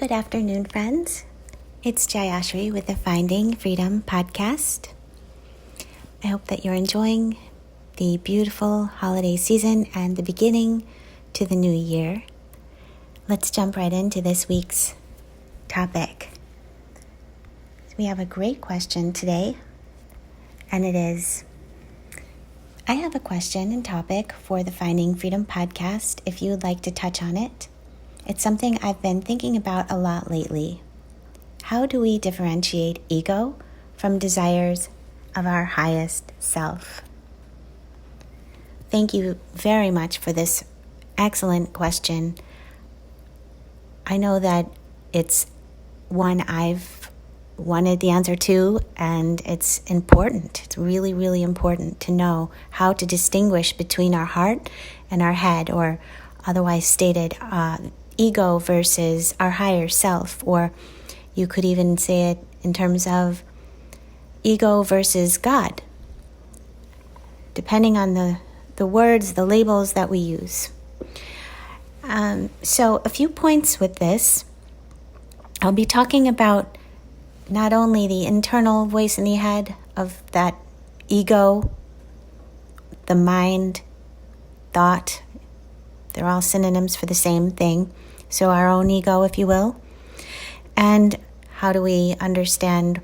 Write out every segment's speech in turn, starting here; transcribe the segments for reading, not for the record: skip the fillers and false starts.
Good afternoon, friends. It's Jayashri with the Finding Freedom podcast. I hope that you're enjoying the beautiful holiday season and the beginning to the new year. Let's jump right into this week's topic. We have a great question today, and it is, I have a question and topic for the Finding Freedom podcast if you would like to touch on it. It's something I've been thinking about a lot lately. How do we differentiate ego from desires of our highest self? Thank you very much for this excellent question. I know that it's one I've wanted the answer to, and it's important. It's really, really important to know how to distinguish between our heart and our head, or otherwise stated, ego versus our higher self, or you could even say it in terms of ego versus God, depending on the words, the labels that we use. So a few points with this. I'll be talking about not only the internal voice in the head of that ego, the mind, thought, they're all synonyms for the same thing. So our own ego, if you will. And how do we understand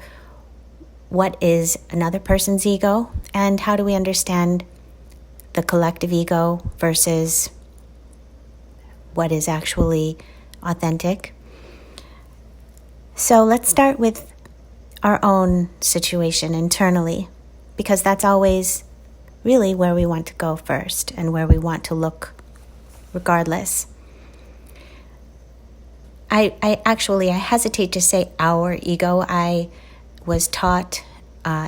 what is another person's ego? And how do we understand the collective ego versus what is actually authentic? So let's start with our own situation internally, because that's always really where we want to go first and where we want to look regardless. I hesitate to say our ego. I was taught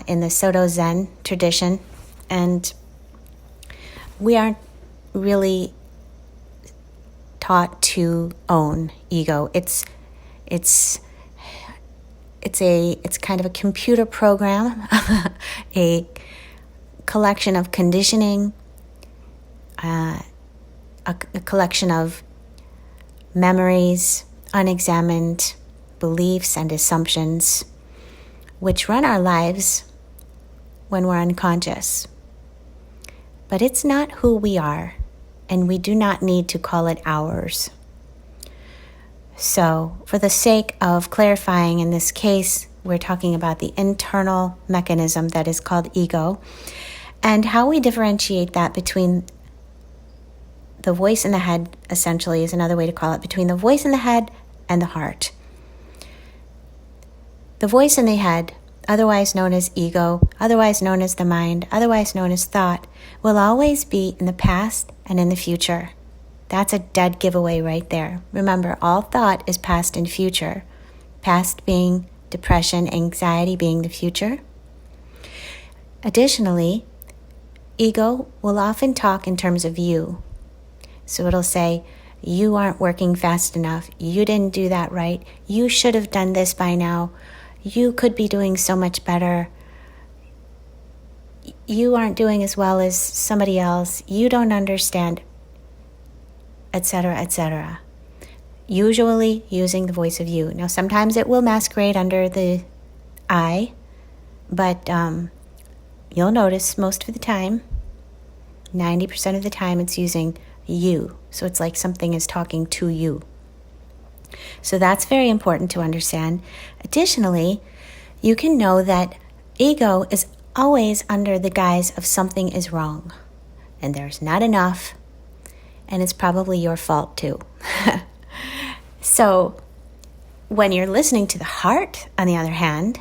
in the Soto Zen tradition, and we aren't really taught to own ego. It's kind of a computer program, a collection of conditioning, a collection of memories, unexamined beliefs and assumptions, which run our lives when we're unconscious. But it's not who we are, and we do not need to call it ours. So, for the sake of clarifying, in this case, we're talking about the internal mechanism that is called ego, and how we differentiate that between the voice in the head, essentially, is another way to call it, between the voice in the head and the heart. The voice in the head, otherwise known as ego, otherwise known as the mind, otherwise known as thought, will always be in the past and in the future. That's a dead giveaway right there. Remember, all thought is past and future. Past being depression, anxiety being the future. Additionally, ego will often talk in terms of you. So it'll say, you aren't working fast enough. You didn't do that right. You should have done this by now. You could be doing so much better. You aren't doing as well as somebody else. You don't understand, etc., etc. Usually using the voice of you. Now, sometimes it will masquerade under the I, but you'll notice most of the time, 90% of the time, it's using you. So it's like something is talking to you. So that's very important to understand. Additionally, you can know that ego is always under the guise of something is wrong, and there's not enough, and it's probably your fault too. So when you're listening to the heart, on the other hand,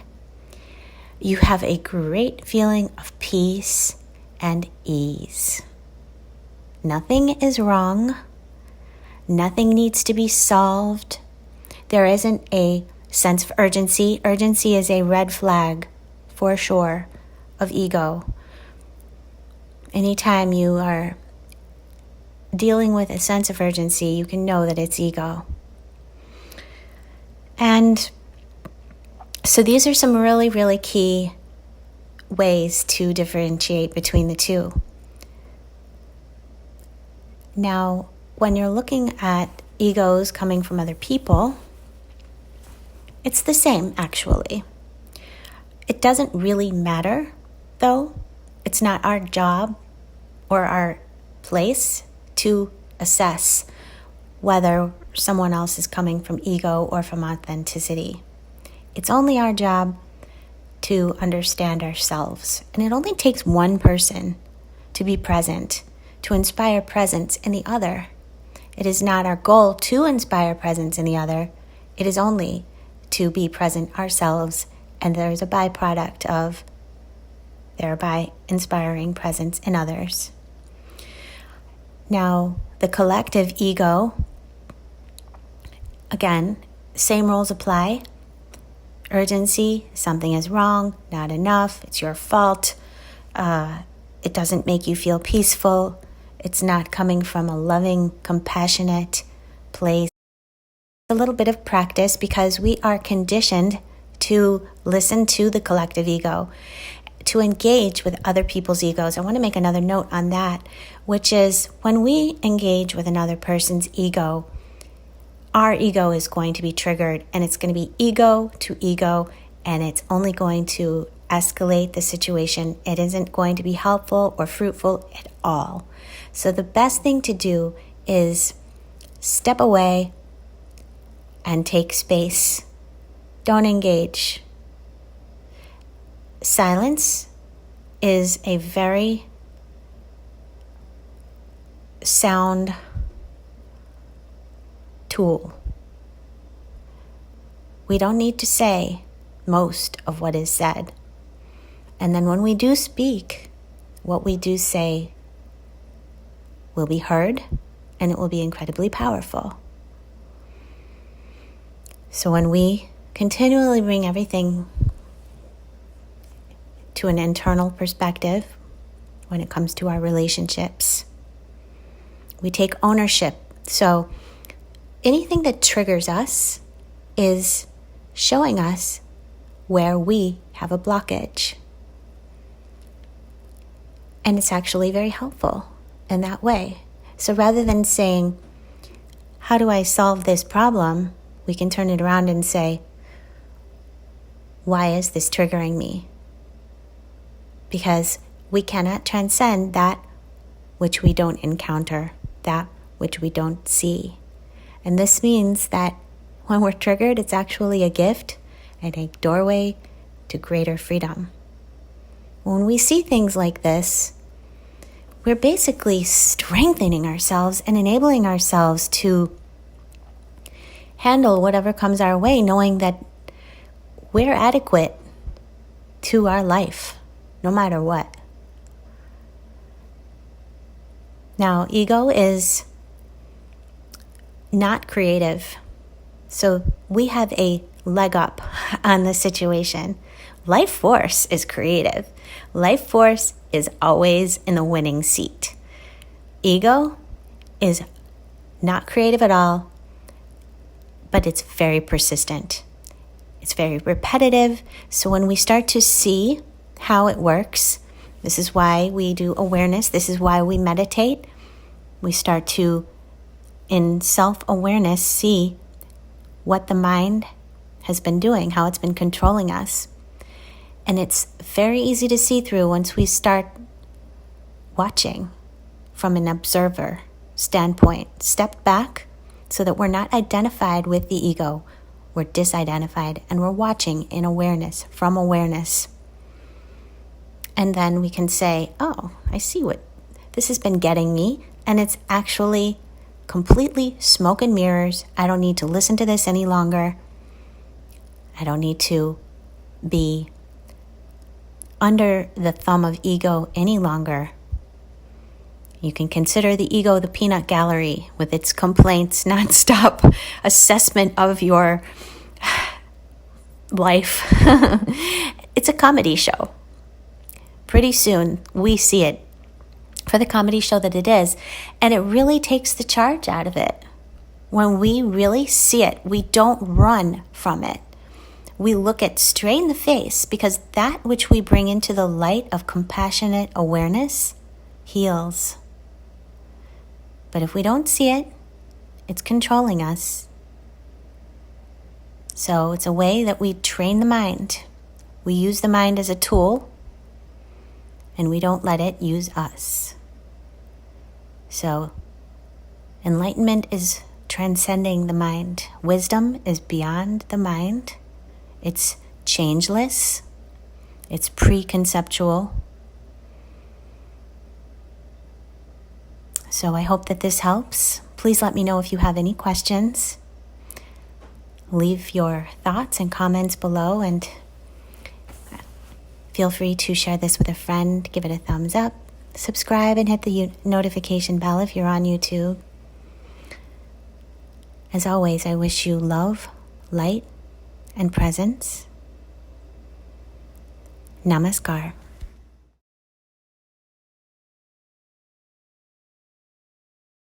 you have a great feeling of peace and ease. Nothing is wrong. Nothing needs to be solved. There isn't a sense of urgency. Urgency is a red flag, for sure, of ego. Anytime you are dealing with a sense of urgency, you can know that it's ego. And so these are some really, really key ways to differentiate between the two. Now, when you're looking at egos coming from other people, It's the same, actually. It doesn't really matter, though. It's not our job or our place to assess whether someone else is coming from ego or from authenticity. It's only our job to understand ourselves. And it only takes one person to be present, to inspire presence in the other. It is not our goal to inspire presence in the other. It is only to be present ourselves, and there is a byproduct of thereby inspiring presence in others. Now, the collective ego, again, same rules apply. Urgency, something is wrong, not enough, it's your fault, it doesn't make you feel peaceful, it's not coming from a loving, compassionate place. A little bit of practice because we are conditioned to listen to the collective ego, to engage with other people's egos. I want to make another note on that, which is when we engage with another person's ego, our ego is going to be triggered, and it's going to be ego to ego, and it's only going to escalate the situation. It isn't going to be helpful or fruitful at all. So the best thing to do is step away and take space. Don't engage. Silence is a very sound tool. We don't need to say most of what is said. And then when we do speak, what we do say will be heard, and it will be incredibly powerful. So when we continually bring everything to an internal perspective, when it comes to our relationships, we take ownership. So anything that triggers us is showing us where we have a blockage. And it's actually very helpful in that way. So rather than saying, how do I solve this problem? We can turn it around and say, why is this triggering me? Because we cannot transcend that which we don't encounter, that which we don't see. And this means that when we're triggered, it's actually a gift and a doorway to greater freedom. When we see things like this, we're basically strengthening ourselves and enabling ourselves to handle whatever comes our way, knowing that we're adequate to our life, no matter what. Now, ego is not creative. So we have a leg up on the situation. Life force is creative. Life force is always in the winning seat. Ego is not creative at all, but it's very persistent. It's very repetitive. So when we start to see how it works, this is why we do awareness. This is why we meditate. We start to, in self-awareness, see what the mind has been doing, how it's been controlling us. And it's very easy to see through once we start watching from an observer standpoint. Step back so that we're not identified with the ego. We're disidentified and we're watching in awareness, from awareness. And then we can say, oh, I see what this has been getting me. And it's actually completely smoke and mirrors. I don't need to listen to this any longer. I don't need to be under the thumb of ego any longer. You can consider the ego the peanut gallery with its complaints, nonstop assessment of your life. It's a comedy show. Pretty soon we see it for the comedy show that it is, and it really takes the charge out of it. When we really see it, we don't run from it. We look it straight in the face, because that which we bring into the light of compassionate awareness heals. But if we don't see it, it's controlling us. So it's a way that we train the mind. We use the mind as a tool, and we don't let it use us. So enlightenment is transcending the mind. Wisdom is beyond the mind. It's changeless. It's pre-conceptual. So I hope that this helps. Please let me know if you have any questions. Leave your thoughts and comments below, and feel free to share this with a friend. Give it a thumbs up. Subscribe and hit the notification bell if you're on YouTube. As always, I wish you love, light, and presence. Namaskar.